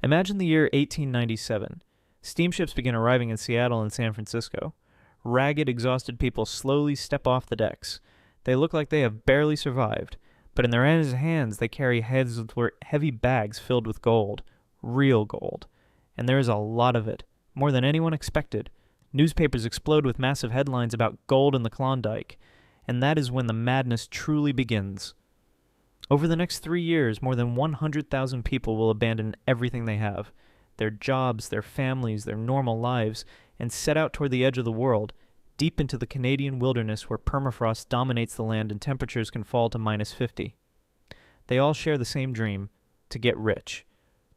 Imagine the year 1897. Steamships begin arriving in Seattle and San Francisco. Ragged, exhausted people slowly step off the decks. They look like they have barely survived, but in their hands they carry heads with heavy bags filled with gold. Real gold. And there is a lot of it, more than anyone expected. Newspapers explode with massive headlines about gold in the Klondike, and that is when the madness truly begins. Over the next 3 years, more than 100,000 people will abandon everything they have, their jobs, their families, their normal lives, and set out toward the edge of the world, deep into the Canadian wilderness where permafrost dominates the land and temperatures can fall to -50. They all share the same dream, to get rich,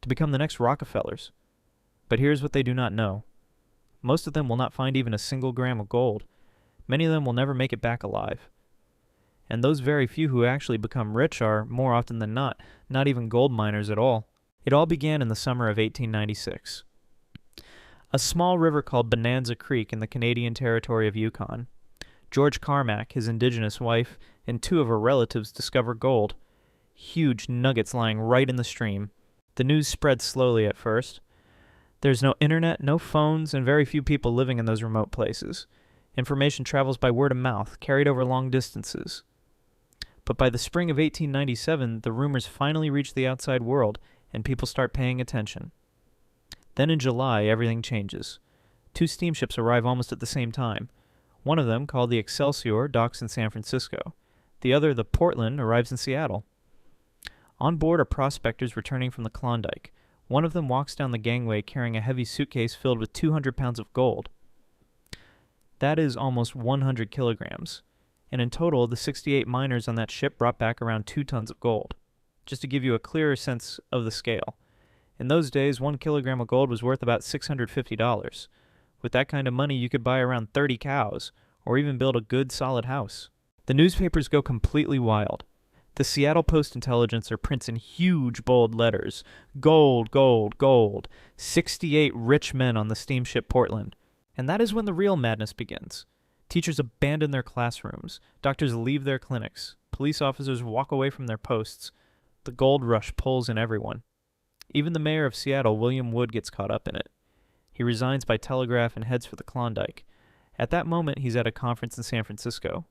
to become the next Rockefellers. But here's what they do not know. Most of them will not find even a single gram of gold. Many of them will never make it back alive. And those very few who actually become rich are, more often than not even gold miners at all. It all began in the summer of 1896. A small river called Bonanza Creek in the Canadian territory of Yukon. George Carmack, his indigenous wife, and 2 of her relatives discover gold. Huge nuggets lying right in the stream. The news spreads slowly at first. There's no internet, no phones, and very few people living in those remote places. Information travels by word of mouth, carried over long distances. But by the spring of 1897, the rumors finally reach the outside world, and people start paying attention. Then in July, everything changes. 2 steamships arrive almost at the same time. One of them, called the Excelsior, docks in San Francisco. The other, the Portland, arrives in Seattle. On board are prospectors returning from the Klondike. One of them walks down the gangway carrying a heavy suitcase filled with 200 pounds of gold. That is almost 100 kilograms. And in total, the 68 miners on that ship brought back around 2 tons of gold. Just to give you a clearer sense of the scale. In those days, 1 kilogram of gold was worth about $650. With that kind of money, you could buy around 30 cows, or even build a good, solid house. The newspapers go completely wild. The Seattle Post-Intelligencer prints in huge, bold letters, "Gold, gold, gold. 68 rich men on the steamship Portland." And that is when the real madness begins. Teachers abandon their classrooms. Doctors leave their clinics. Police officers walk away from their posts. The gold rush pulls in everyone. Even the mayor of Seattle, William Wood, gets caught up in it. He resigns by telegraph and heads for the Klondike. At that moment, he's at a conference in San Francisco.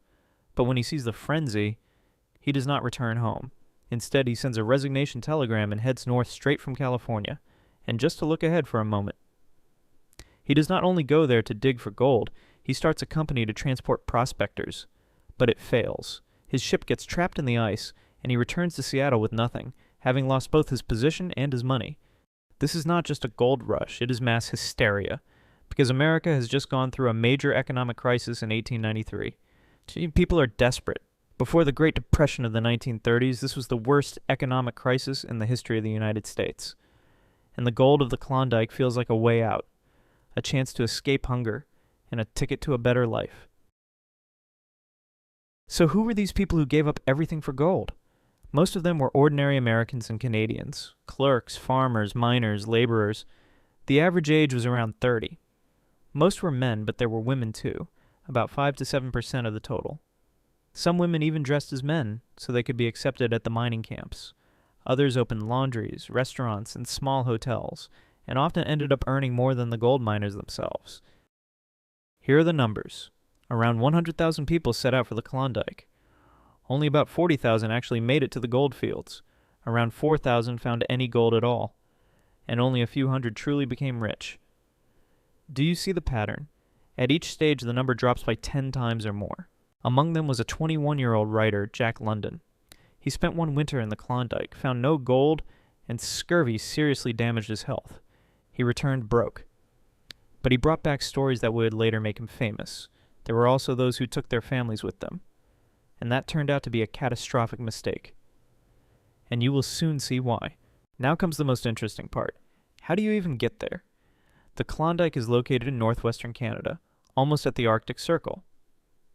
But when he sees the frenzy, he does not return home. Instead, he sends a resignation telegram and heads north straight from California, and just to look ahead for a moment. He does not only go there to dig for gold, he starts a company to transport prospectors. But it fails. His ship gets trapped in the ice, and he returns to Seattle with nothing, having lost both his position and his money. This is not just a gold rush, it is mass hysteria, because America has just gone through a major economic crisis in 1893. People are desperate. Before the Great Depression of the 1930s, this was the worst economic crisis in the history of the United States. And the gold of the Klondike feels like a way out, a chance to escape hunger, and a ticket to a better life. So who were these people who gave up everything for gold? Most of them were ordinary Americans and Canadians, clerks, farmers, miners, laborers. The average age was around 30. Most were men, but there were women too, about 5 to 7% of the total. Some women even dressed as men, so they could be accepted at the mining camps. Others opened laundries, restaurants, and small hotels, and often ended up earning more than the gold miners themselves. Here are the numbers. Around 100,000 people set out for the Klondike. Only about 40,000 actually made it to the gold fields. Around 4,000 found any gold at all. And only a few hundred truly became rich. Do you see the pattern? At each stage, the number drops by 10 times or more. Among them was a 21-year-old writer, Jack London. He spent one winter in the Klondike, found no gold, and scurvy seriously damaged his health. He returned broke. But he brought back stories that would later make him famous. There were also those who took their families with them. And that turned out to be a catastrophic mistake. And you will soon see why. Now comes the most interesting part. How do you even get there? The Klondike is located in northwestern Canada, almost at the Arctic Circle.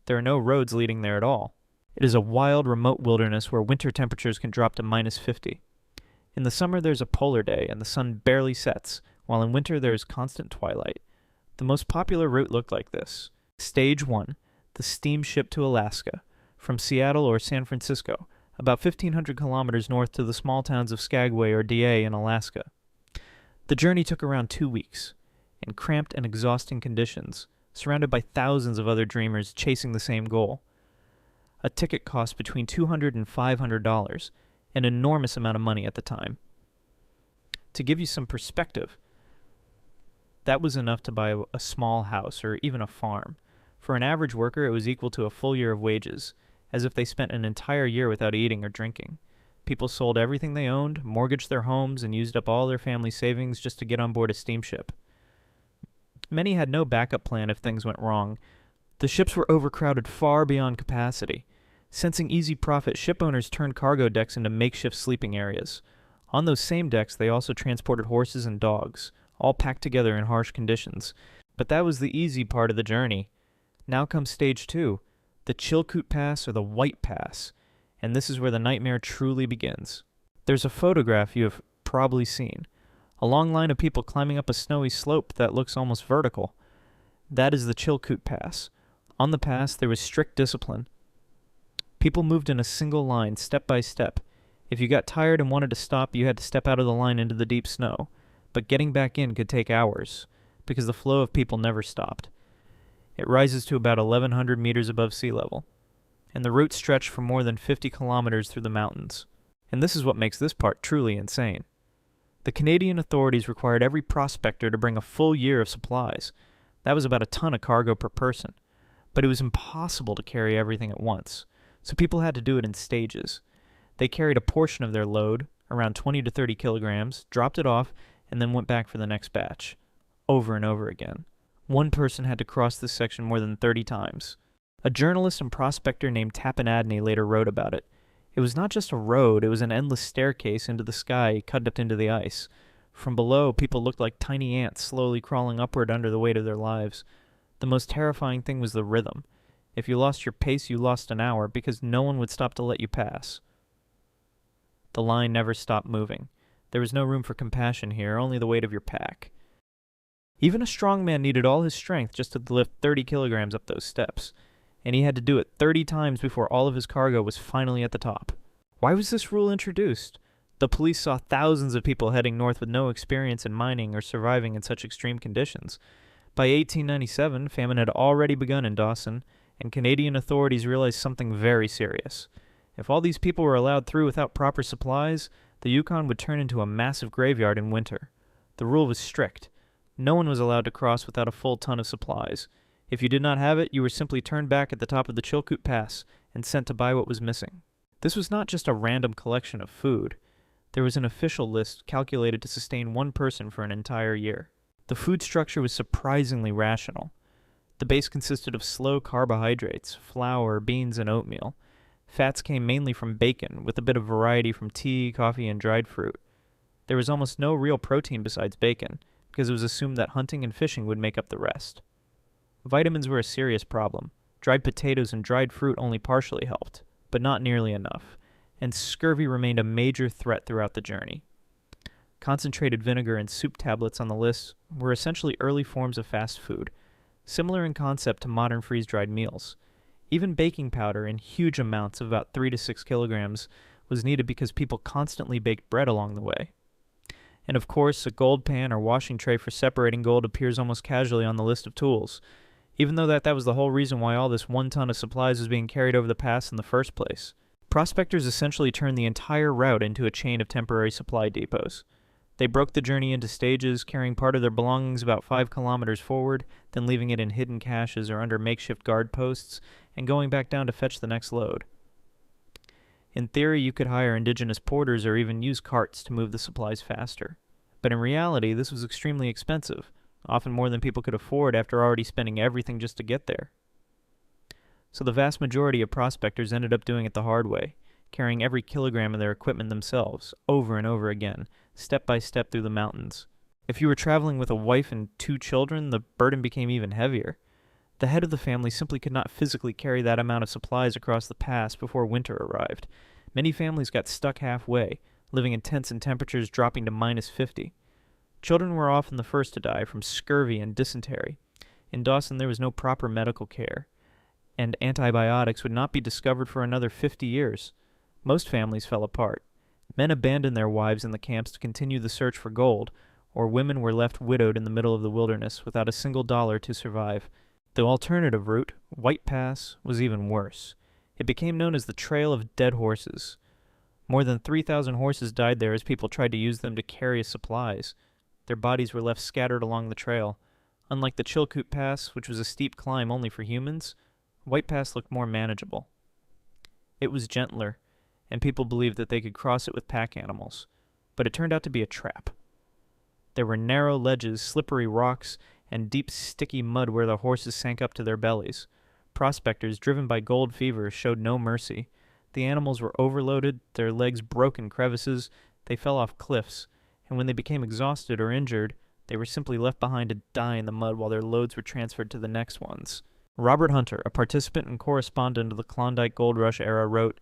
There are no roads leading there at all. It is a wild, remote wilderness where winter temperatures can drop to -50. In the summer there's a polar day and the sun barely sets, while in winter there is constant twilight. The most popular route looked like this. Stage 1, the steamship to Alaska, from Seattle or San Francisco, about 1,500 kilometers north to the small towns of Skagway or DA in Alaska. The journey took around 2 weeks, in cramped and exhausting conditions, surrounded by thousands of other dreamers chasing the same goal. A ticket cost between $200 and $500, an enormous amount of money at the time. To give you some perspective, that was enough to buy a small house or even a farm. For an average worker, it was equal to a full year of wages, as if they spent an entire year without eating or drinking. People sold everything they owned, mortgaged their homes, and used up all their family savings just to get on board a steamship. Many had no backup plan if things went wrong. The ships were overcrowded far beyond capacity. Sensing easy profit, ship owners turned cargo decks into makeshift sleeping areas. On those same decks, they also transported horses and dogs, all packed together in harsh conditions. But that was the easy part of the journey. Now comes stage 2, the Chilkoot Pass or the White Pass, and this is where the nightmare truly begins. There's a photograph you have probably seen. A long line of people climbing up a snowy slope that looks almost vertical. That is the Chilkoot Pass. On the pass, there was strict discipline. People moved in a single line, step by step. If you got tired and wanted to stop, you had to step out of the line into the deep snow. But getting back in could take hours, because the flow of people never stopped. It rises to about 1,100 meters above sea level, and the route stretched for more than 50 kilometers through the mountains. And this is what makes this part truly insane. The Canadian authorities required every prospector to bring a full year of supplies. That was about a ton of cargo per person. But it was impossible to carry everything at once, so people had to do it in stages. They carried a portion of their load, around 20 to 30 kilograms, dropped it off, and then went back for the next batch, over and over again. One person had to cross this section more than 30 times. A journalist and prospector named Tappan Adney later wrote about it. It was not just a road, it was an endless staircase into the sky cut up into the ice. From below, people looked like tiny ants slowly crawling upward under the weight of their lives. The most terrifying thing was the rhythm. If you lost your pace, you lost an hour, because no one would stop to let you pass. The line never stopped moving. There was no room for compassion here, only the weight of your pack. Even a strong man needed all his strength just to lift 30 kilograms up those steps, and he had to do it 30 times before all of his cargo was finally at the top. Why was this rule introduced? The police saw thousands of people heading north with no experience in mining or surviving in such extreme conditions. By 1897, famine had already begun in Dawson, and Canadian authorities realized something very serious. If all these people were allowed through without proper supplies, the Yukon would turn into a massive graveyard in winter. The rule was strict. No one was allowed to cross without a full ton of supplies. If you did not have it, you were simply turned back at the top of the Chilkoot Pass and sent to buy what was missing. This was not just a random collection of food. There was an official list calculated to sustain one person for an entire year. The food structure was surprisingly rational. The base consisted of slow carbohydrates, flour, beans, and oatmeal. Fats came mainly from bacon, with a bit of variety from tea, coffee, and dried fruit. There was almost no real protein besides bacon, because it was assumed that hunting and fishing would make up the rest. Vitamins were a serious problem. Dried potatoes and dried fruit only partially helped, but not nearly enough, and scurvy remained a major threat throughout the journey. Concentrated vinegar and soup tablets on the list were essentially early forms of fast food, similar in concept to modern freeze-dried meals. Even baking powder in huge amounts of about 3 to 6 kilograms was needed because people constantly baked bread along the way. And of course, a gold pan or washing tray for separating gold appears almost casually on the list of tools, even though that was the whole reason why all this 1 ton of supplies was being carried over the pass in the first place. Prospectors essentially turned the entire route into a chain of temporary supply depots. They broke the journey into stages, carrying part of their belongings about 5 kilometers forward, then leaving it in hidden caches or under makeshift guard posts, and going back down to fetch the next load. In theory, you could hire indigenous porters or even use carts to move the supplies faster. But in reality, this was extremely expensive, often more than people could afford after already spending everything just to get there. So the vast majority of prospectors ended up doing it the hard way, carrying every kilogram of their equipment themselves, over and over again, step by step through the mountains. If you were traveling with a wife and 2 children, the burden became even heavier. The head of the family simply could not physically carry that amount of supplies across the pass before winter arrived. Many families got stuck halfway, living in tents and temperatures dropping to -50. Children were often the first to die from scurvy and dysentery. In Dawson, there was no proper medical care, and antibiotics would not be discovered for another 50 years. Most families fell apart. Men abandoned their wives in the camps to continue the search for gold, or women were left widowed in the middle of the wilderness without a single dollar to survive. The alternative route, White Pass, was even worse. It became known as the Trail of Dead Horses. More than 3,000 horses died there as people tried to use them to carry supplies. Their bodies were left scattered along the trail. Unlike the Chilkoot Pass, which was a steep climb only for humans, White Pass looked more manageable. It was gentler, and people believed that they could cross it with pack animals, but it turned out to be a trap. There were narrow ledges, slippery rocks, and deep, sticky mud where the horses sank up to their bellies. Prospectors, driven by gold fever, showed no mercy. The animals were overloaded, their legs broke in crevices, they fell off cliffs, and when they became exhausted or injured, they were simply left behind to die in the mud while their loads were transferred to the next ones. Robert Hunter, a participant and correspondent of the Klondike Gold Rush era, wrote,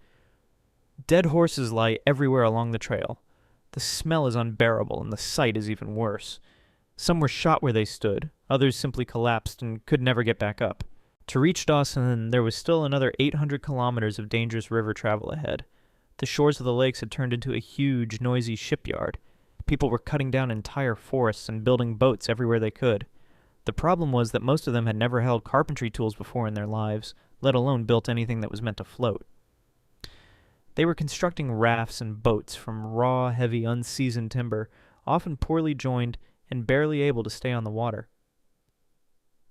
"Dead horses lie everywhere along the trail. The smell is unbearable, and the sight is even worse. Some were shot where they stood, others simply collapsed and could never get back up. To reach Dawson, there was still another 800 kilometers of dangerous river travel ahead. The shores of the lakes had turned into a huge, noisy shipyard. People were cutting down entire forests and building boats everywhere they could. The problem was that most of them had never held carpentry tools before in their lives, let alone built anything that was meant to float. They were constructing rafts and boats from raw, heavy, unseasoned timber, often poorly joined and barely able to stay on the water.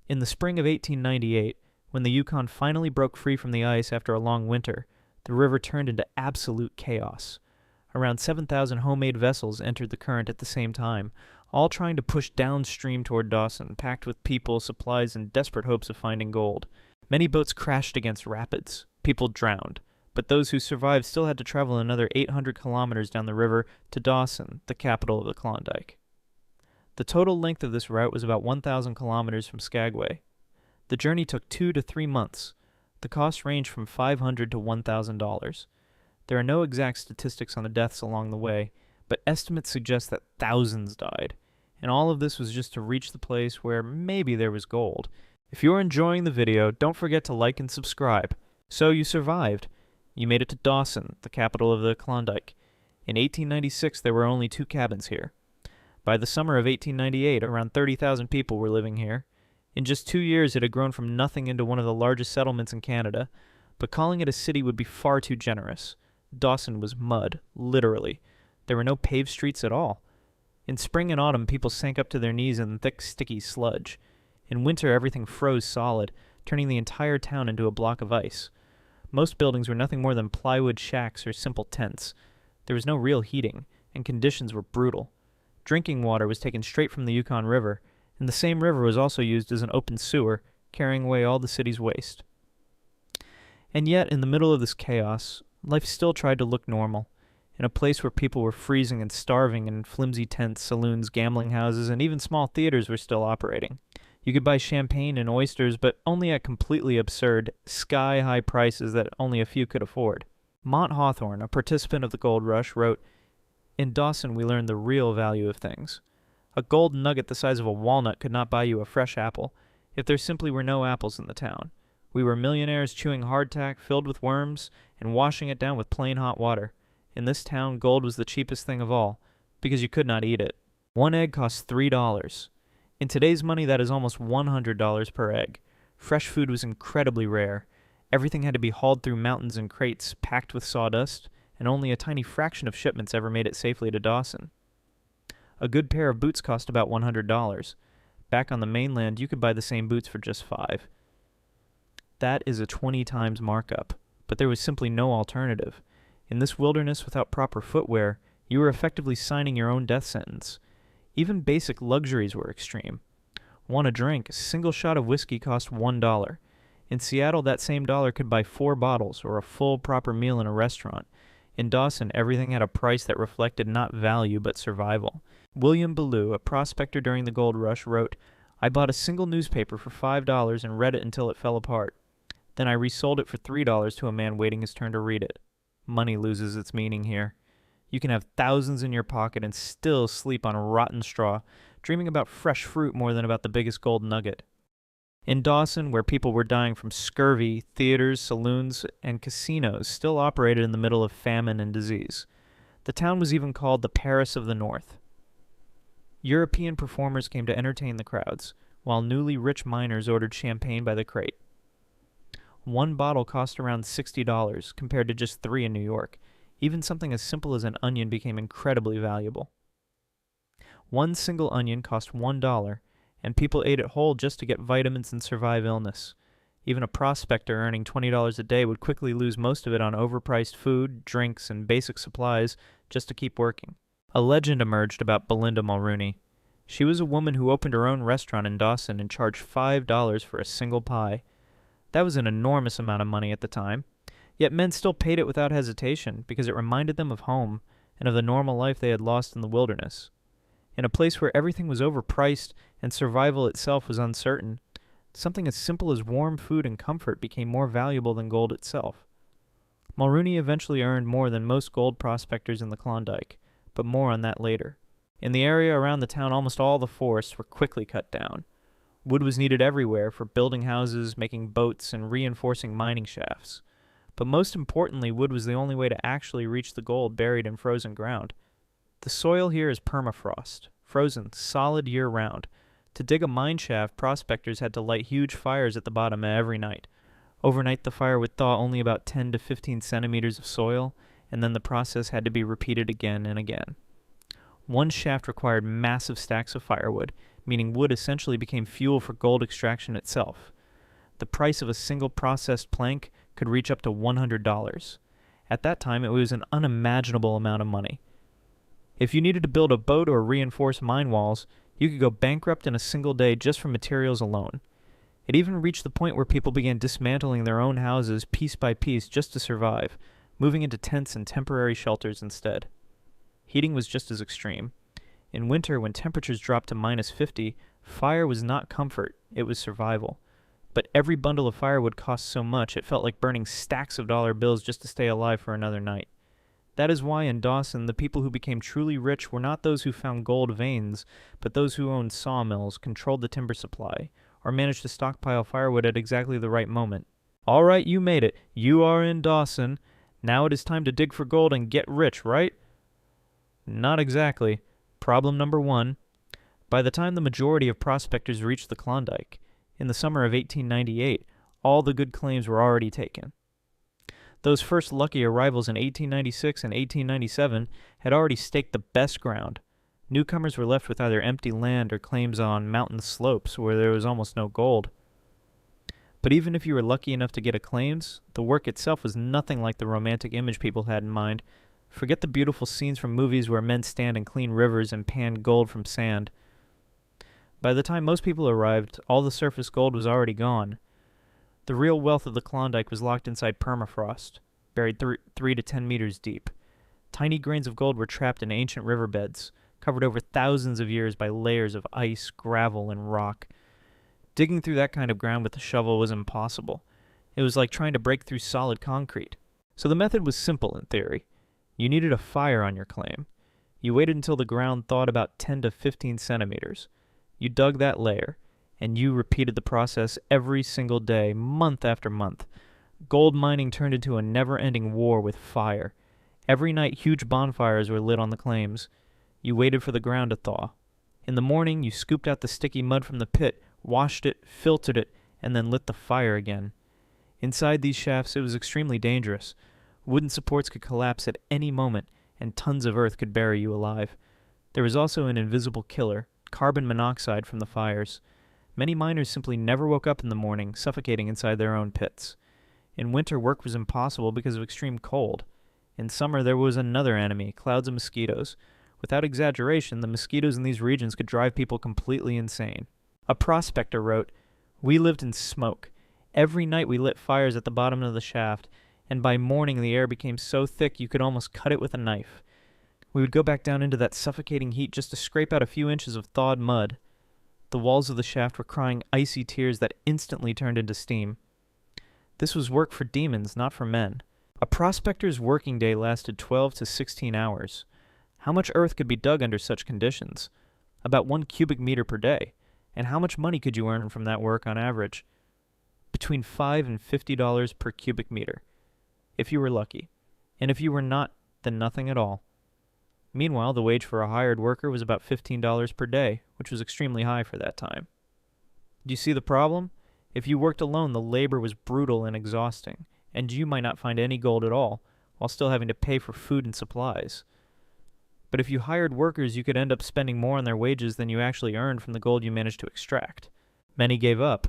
In the spring of 1898, when the Yukon finally broke free from the ice after a long winter, the river turned into absolute chaos. Around 7,000 homemade vessels entered the current at the same time, all trying to push downstream toward Dawson, packed with people, supplies, and desperate hopes of finding gold. Many boats crashed against rapids. People drowned, but those who survived still had to travel another 800 kilometers down the river to Dawson, the capital of the Klondike. The total length of this route was about 1,000 kilometers from Skagway. The journey took 2 to 3 months. The cost ranged from $500 to $1,000. There are no exact statistics on the deaths along the way, but estimates suggest that thousands died, and all of this was just to reach the place where maybe there was gold. If you're enjoying the video, don't forget to like and subscribe. So you survived. You made it to Dawson, the capital of the Klondike. In 1896, there were only 2 cabins here. By the summer of 1898, around 30,000 people were living here. In just 2 years, it had grown from nothing into one of the largest settlements in Canada, but calling it a city would be far too generous. Dawson was mud, literally. There were no paved streets at all. In spring and autumn, people sank up to their knees in thick, sticky sludge. In winter, everything froze solid, turning the entire town into a block of ice. Most buildings were nothing more than plywood shacks or simple tents. There was no real heating, and conditions were brutal. Drinking water was taken straight from the Yukon River, and the same river was also used as an open sewer, carrying away all the city's waste. And yet, in the middle of this chaos, life still tried to look normal. In a place where people were freezing and starving in flimsy tents, saloons, gambling houses, and even small theaters were still operating. You could buy champagne and oysters, but only at completely absurd, sky-high prices that only a few could afford. Mont Hawthorne, a participant of the Gold Rush, wrote, "In Dawson we learned the real value of things. A gold nugget the size of a walnut could not buy you a fresh apple, if there simply were no apples in the town. We were millionaires chewing hardtack filled with worms and washing it down with plain hot water. In this town, gold was the cheapest thing of all, because you could not eat it. 1 egg cost $3. In today's money, that is almost $100 per egg. Fresh food was incredibly rare. Everything had to be hauled through mountains in crates, packed with sawdust, and only a tiny fraction of shipments ever made it safely to Dawson. A good pair of boots cost about $100. Back on the mainland, you could buy the same boots for just $5. That is a 20 times markup, but there was simply no alternative. In this wilderness without proper footwear, you were effectively signing your own death sentence. Even basic luxuries were extreme. Want a drink? A single shot of whiskey cost $1. In Seattle, that same dollar could buy 4 bottles or a full proper meal in a restaurant. In Dawson, everything had a price that reflected not value but survival. William Ballou, a prospector during the gold rush, wrote, "I bought a single newspaper for $5 and read it until it fell apart. Then I resold it for $3 to a man waiting his turn to read it." Money loses its meaning here. You can have thousands in your pocket and still sleep on rotten straw, dreaming about fresh fruit more than about the biggest gold nugget. In Dawson, where people were dying from scurvy, theaters, saloons, and casinos still operated in the middle of famine and disease. The town was even called the Paris of the North. European performers came to entertain the crowds, while newly rich miners ordered champagne by the crate. One bottle cost around $60 compared to just 3 in New York. Even something as simple as an onion became incredibly valuable. One single onion cost $1, and people ate it whole just to get vitamins and survive illness. Even a prospector earning $20 a day would quickly lose most of it on overpriced food, drinks, and basic supplies just to keep working. A legend emerged about Belinda Mulrooney. She was a woman who opened her own restaurant in Dawson and charged $5 for a single pie. That was an enormous amount of money at the time, yet men still paid it without hesitation because it reminded them of home and of the normal life they had lost in the wilderness. In a place where everything was overpriced and survival itself was uncertain, something as simple as warm food and comfort became more valuable than gold itself. Mulrooney eventually earned more than most gold prospectors in the Klondike, but more on that later. In the area around the town, almost all the forests were quickly cut down. Wood was needed everywhere for building houses, making boats, and reinforcing mining shafts. But most importantly, wood was the only way to actually reach the gold buried in frozen ground. The soil here is permafrost, frozen solid year-round. To dig a mine shaft, prospectors had to light huge fires at the bottom every night. Overnight, the fire would thaw only about 10 to 15 centimeters of soil, and then the process had to be repeated again and again. One shaft required massive stacks of firewood, meaning wood essentially became fuel for gold extraction itself. The price of a single processed plank could reach up to $100. At that time, it was an unimaginable amount of money. If you needed to build a boat or reinforce mine walls, you could go bankrupt in a single day just from materials alone. It even reached the point where people began dismantling their own houses piece by piece just to survive, moving into tents and temporary shelters instead. Heating was just as extreme. In winter, when temperatures dropped to -50, fire was not comfort, it was survival. But every bundle of firewood cost so much it felt like burning stacks of dollar bills just to stay alive for another night. That is why in Dawson, the people who became truly rich were not those who found gold veins, but those who owned sawmills, controlled the timber supply, or managed to stockpile firewood at exactly the right moment. All right, you made it. You are in Dawson. Now it is time to dig for gold and get rich, right? Not exactly. Problem number 1. By the time the majority of prospectors reached the Klondike, in the summer of 1898, all the good claims were already taken. Those first lucky arrivals in 1896 and 1897 had already staked the best ground. Newcomers were left with either empty land or claims on mountain slopes where there was almost no gold. But even if you were lucky enough to get a claims, the work itself was nothing like the romantic image people had in mind. Forget the beautiful scenes from movies where men stand in clean rivers and pan gold from sand. By the time most people arrived, all the surface gold was already gone. The real wealth of the Klondike was locked inside permafrost, buried 3 to 10 meters deep. Tiny grains of gold were trapped in ancient riverbeds, covered over thousands of years by layers of ice, gravel, and rock. Digging through that kind of ground with a shovel was impossible. It was like trying to break through solid concrete. So the method was simple in theory. You needed a fire on your claim. You waited until the ground thawed about 10 to 15 centimeters. You dug that layer, and you repeated the process every single day, month after month. Gold mining turned into a never-ending war with fire. Every night, huge bonfires were lit on the claims. You waited for the ground to thaw. In the morning, you scooped out the sticky mud from the pit, washed it, filtered it, and then lit the fire again. Inside these shafts, it was extremely dangerous. Wooden supports could collapse at any moment, and tons of earth could bury you alive. There was also an invisible killer, carbon monoxide from the fires. Many miners simply never woke up in the morning, suffocating inside their own pits. In winter, work was impossible because of extreme cold. In summer, there was another enemy, clouds of mosquitoes. Without exaggeration, the mosquitoes in these regions could drive people completely insane. A prospector wrote, "We lived in smoke. Every night we lit fires at the bottom of the shaft, and by morning the air became so thick you could almost cut it with a knife. We would go back down into that suffocating heat just to scrape out a few inches of thawed mud. The walls of the shaft were crying icy tears that instantly turned into steam. This was work for demons, not for men. A prospector's working day lasted 12 to 16 hours. How much earth could be dug under such conditions? About 1 cubic meter per day. And how much money could you earn from that work on average? Between $5 and $50 per cubic meter, if you were lucky. And if you were not, then nothing at all. Meanwhile, the wage for a hired worker was about $15 per day, which was extremely high for that time. Do you see the problem? If you worked alone, the labor was brutal and exhausting, and you might not find any gold at all, while still having to pay for food and supplies. But if you hired workers, you could end up spending more on their wages than you actually earned from the gold you managed to extract. Many gave up.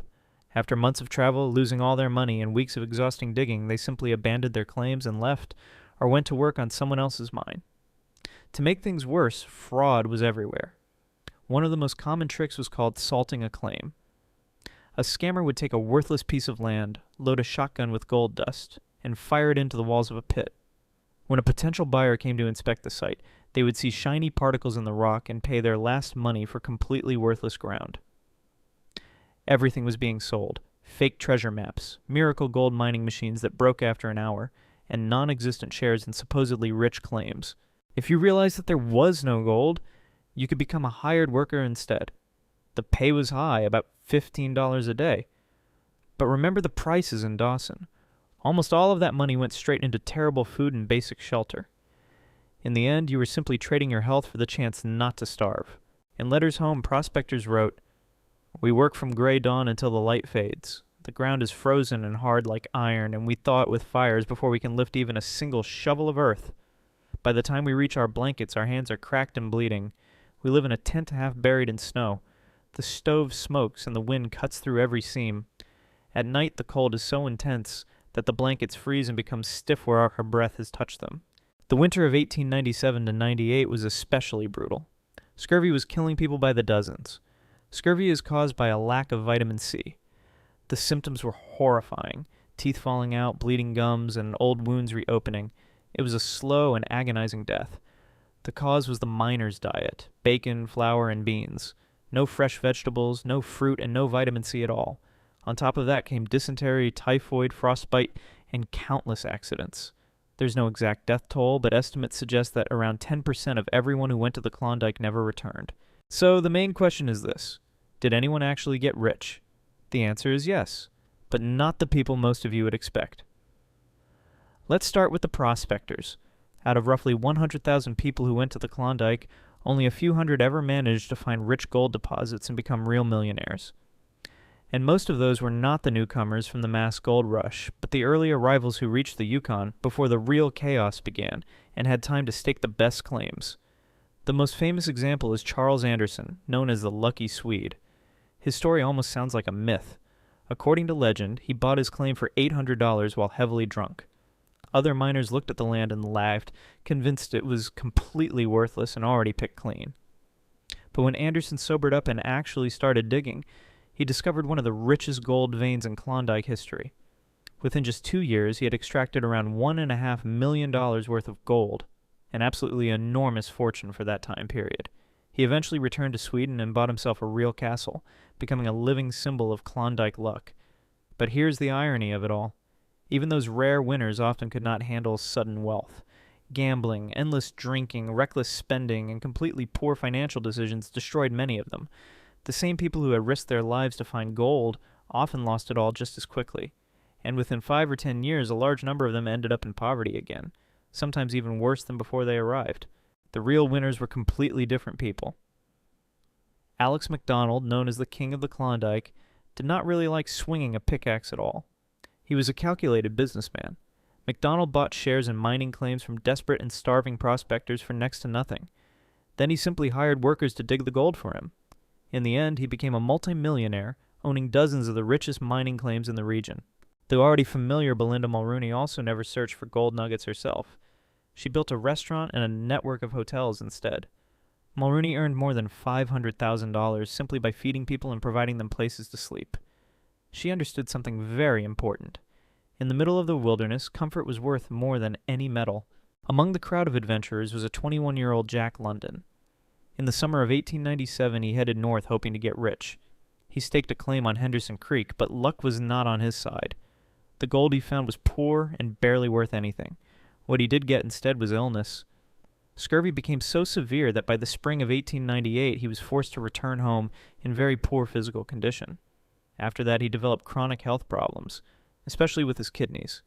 After months of travel, losing all their money, and weeks of exhausting digging, they simply abandoned their claims and left, or went to work on someone else's mine. To make things worse, fraud was everywhere. One of the most common tricks was called salting a claim. A scammer would take a worthless piece of land, load a shotgun with gold dust, and fire it into the walls of a pit. When a potential buyer came to inspect the site, they would see shiny particles in the rock and pay their last money for completely worthless ground. Everything was being sold: fake treasure maps, miracle gold mining machines that broke after an hour, and non-existent shares in supposedly rich claims. If you realized that there was no gold, you could become a hired worker instead. The pay was high, about $15 a day. But remember the prices in Dawson. Almost all of that money went straight into terrible food and basic shelter. In the end, you were simply trading your health for the chance not to starve. In letters home, prospectors wrote, "We work from gray dawn until the light fades. The ground is frozen and hard like iron, and we thaw it with fires before we can lift even a single shovel of earth. By the time we reach our blankets, our hands are cracked and bleeding. We live in a tent half buried in snow. The stove smokes and the wind cuts through every seam. At night, the cold is so intense that the blankets freeze and become stiff where our breath has touched them." The winter of 1897 to 98 was especially brutal. Scurvy was killing people by the dozens. Scurvy is caused by a lack of vitamin C. The symptoms were horrifying: teeth falling out, bleeding gums, and old wounds reopening. It was a slow and agonizing death. The cause was the miner's diet: bacon, flour, and beans. No fresh vegetables, no fruit, and no vitamin C at all. On top of that came dysentery, typhoid, frostbite, and countless accidents. There's no exact death toll, but estimates suggest that around 10% of everyone who went to the Klondike never returned. So the main question is this: did anyone actually get rich? The answer is yes, but not the people most of you would expect. Let's start with the prospectors. Out of roughly 100,000 people who went to the Klondike, only a few hundred ever managed to find rich gold deposits and become real millionaires. And most of those were not the newcomers from the mass gold rush, but the early arrivals who reached the Yukon before the real chaos began and had time to stake the best claims. The most famous example is Charles Anderson, known as the Lucky Swede. His story almost sounds like a myth. According to legend, he bought his claim for $800 while heavily drunk. Other miners looked at the land and laughed, convinced it was completely worthless and already picked clean. But when Anderson sobered up and actually started digging, he discovered one of the richest gold veins in Klondike history. Within just 2 years, he had extracted around $1.5 million worth of gold, an absolutely enormous fortune for that time period. He eventually returned to Sweden and bought himself a real castle, becoming a living symbol of Klondike luck. But here's the irony of it all. Even those rare winners often could not handle sudden wealth. Gambling, endless drinking, reckless spending, and completely poor financial decisions destroyed many of them. The same people who had risked their lives to find gold often lost it all just as quickly. And within 5 or 10 years, a large number of them ended up in poverty again, sometimes even worse than before they arrived. The real winners were completely different people. Alex McDonald, known as the King of the Klondike, did not really like swinging a pickaxe at all. He was a calculated businessman. McDonald bought shares in mining claims from desperate and starving prospectors for next to nothing. Then he simply hired workers to dig the gold for him. In the end, he became a multimillionaire, owning dozens of the richest mining claims in the region. The already familiar Belinda Mulrooney also never searched for gold nuggets herself. She built a restaurant and a network of hotels instead. Mulrooney earned more than $500,000 simply by feeding people and providing them places to sleep. She understood something very important. In the middle of the wilderness, comfort was worth more than any metal. Among the crowd of adventurers was a 21-year-old Jack London. In the summer of 1897, he headed north hoping to get rich. He staked a claim on Henderson Creek, but luck was not on his side. The gold he found was poor and barely worth anything. What he did get instead was illness. Scurvy became so severe that by the spring of 1898 he was forced to return home in very poor physical condition. After that, he developed chronic health problems, especially with his kidneys.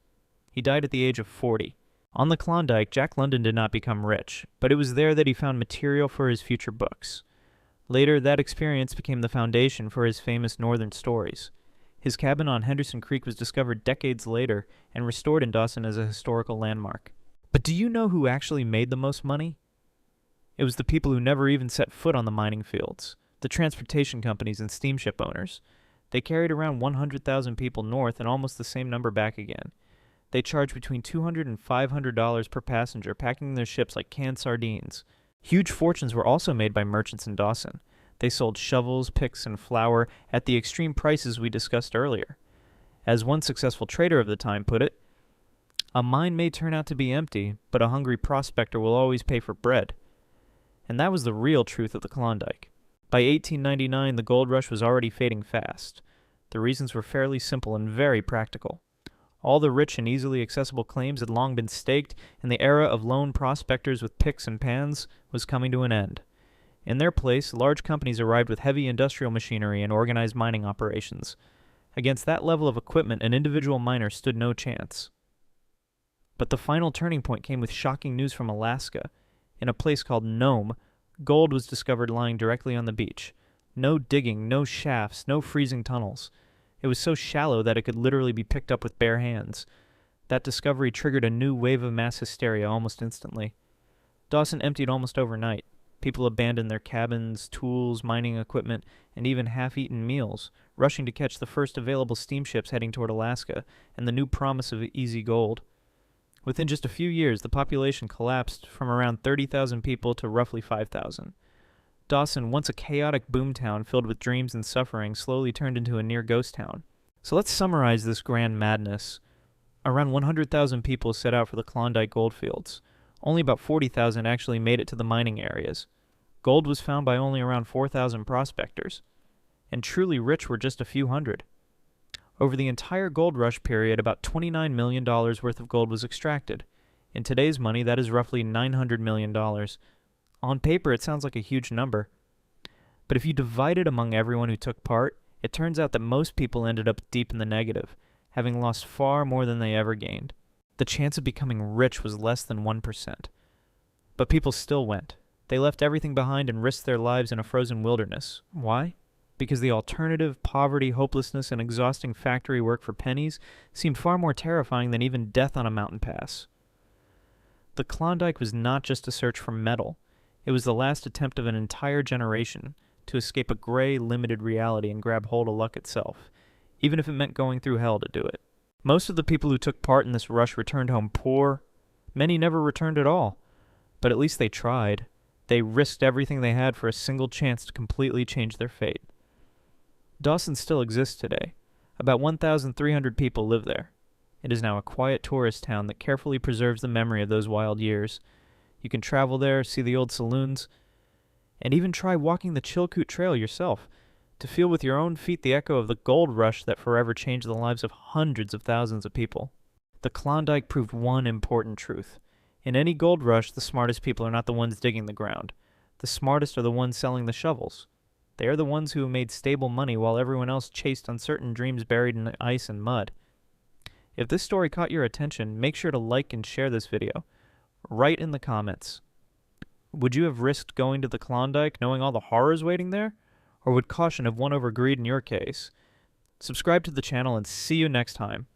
He died at the age of 40. On the Klondike, Jack London did not become rich, but it was there that he found material for his future books. Later, that experience became the foundation for his famous Northern Stories. His cabin on Henderson Creek was discovered decades later and restored in Dawson as a historical landmark. But do you know who actually made the most money? It was the people who never even set foot on the mining fields, the transportation companies and steamship owners. They carried around 100,000 people north and almost the same number back again. They charged between $200 and $500 per passenger, packing their ships like canned sardines. Huge fortunes were also made by merchants in Dawson. They sold shovels, picks, and flour at the extreme prices we discussed earlier. As one successful trader of the time put it, "A mine may turn out to be empty, but a hungry prospector will always pay for bread." And that was the real truth of the Klondike. By 1899, the gold rush was already fading fast. The reasons were fairly simple and very practical. All the rich and easily accessible claims had long been staked, and the era of lone prospectors with picks and pans was coming to an end. In their place, large companies arrived with heavy industrial machinery and organized mining operations. Against that level of equipment, an individual miner stood no chance. But the final turning point came with shocking news from Alaska. In a place called Nome, gold was discovered lying directly on the beach. No digging, no shafts, no freezing tunnels. It was so shallow that it could literally be picked up with bare hands. That discovery triggered a new wave of mass hysteria almost instantly. Dawson emptied almost overnight. People abandoned their cabins, tools, mining equipment, and even half-eaten meals, rushing to catch the first available steamships heading toward Alaska and the new promise of easy gold. Within just a few years, the population collapsed from around 30,000 people to roughly 5,000. Dawson, once a chaotic boomtown filled with dreams and suffering, slowly turned into a near ghost town. So let's summarize this grand madness. Around 100,000 people set out for the Klondike goldfields. Only about 40,000 actually made it to the mining areas. Gold was found by only around 4,000 prospectors. And truly rich were just a few hundred. Over the entire gold rush period, about $29 million worth of gold was extracted. In today's money, that is roughly $900 million. On paper, it sounds like a huge number. But if you divide it among everyone who took part, it turns out that most people ended up deep in the negative, having lost far more than they ever gained. The chance of becoming rich was less than 1%. But people still went. They left everything behind and risked their lives in a frozen wilderness. Why? Because the alternative, poverty, hopelessness, and exhausting factory work for pennies seemed far more terrifying than even death on a mountain pass. The Klondike was not just a search for metal. It was the last attempt of an entire generation to escape a gray, limited reality and grab hold of luck itself, even if it meant going through hell to do it. Most of the people who took part in this rush returned home poor. Many never returned at all, but at least they tried. They risked everything they had for a single chance to completely change their fate. Dawson still exists today. About 1,300 people live there. It is now a quiet tourist town that carefully preserves the memory of those wild years. You can travel there, see the old saloons, and even try walking the Chilkoot Trail yourself to feel with your own feet the echo of the gold rush that forever changed the lives of hundreds of thousands of people. The Klondike proved one important truth. In any gold rush, the smartest people are not the ones digging the ground. The smartest are the ones selling the shovels. They are the ones who made stable money while everyone else chased uncertain dreams buried in ice and mud. If this story caught your attention, make sure to like and share this video. Write in the comments. Would you have risked going to the Klondike knowing all the horrors waiting there? Or would caution have won over greed in your case? Subscribe to the channel and see you next time.